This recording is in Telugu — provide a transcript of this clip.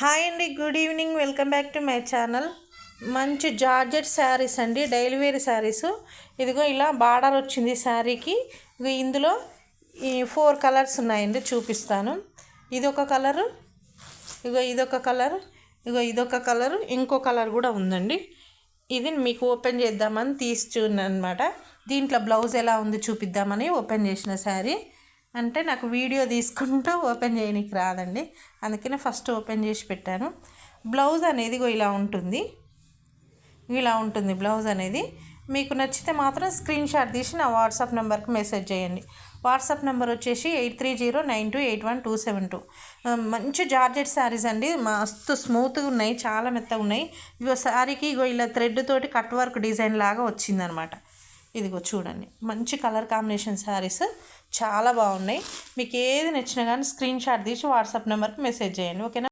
హాయ్ అండి, good evening. Welcome back to my channel. మంచి జార్జెట్ శారీస్ అండి, డైలీ వేర్ శారీస్. ఇదిగో ఇలా బార్డర్ వచ్చింది శారీకి. ఇందులో ఈ 4 కలర్స్ ఉన్నాయండి, చూపిస్తాను. ఇదొక కలరు, ఇదొక కలర్, ఇదొక కలరు, ఇంకో కలర్ కూడా ఉందండి. ఇది మీకు ఓపెన్ చేద్దామని చూన్నాను అనమాట. దీంట్లో బ్లౌజ్ ఎలా ఉంది చూపిద్దామని ఓపెన్ చేసిన శారీ. అంటే నాకు వీడియో తీసుకుంటూ ఓపెన్ చేయడానికి రాదండి, అందుకనే ఫస్ట్ ఓపెన్ చేసి పెట్టాను. బ్లౌజ్ అనేది ఇలా ఉంటుంది, బ్లౌజ్ అనేది. మీకు నచ్చితే మాత్రం స్క్రీన్ షాట్ తీసి నా వాట్సాప్ నెంబర్కి మెసేజ్ చేయండి. వాట్సాప్ నెంబర్ వచ్చేసి 8309281272. మంచి జార్జెట్ శారీస్ అండి, మస్తు స్మూత్గా ఉన్నాయి, చాలా మెత్తగా ఉన్నాయి. శారీకి ఇలా థ్రెడ్ తోటి కట్ వర్క్ డిజైన్ లాగా వచ్చిందనమాట. ఇదిగో చూడండి, మంచి కలర్ కాంబినేషన్ శారీస్ చాలా బాగున్నాయి. మీకు ఏది నచ్చినా కానీ స్క్రీన్ షాట్ తీసి వాట్సాప్ నెంబర్కి మెసేజ్ చేయండి, ఓకేనా.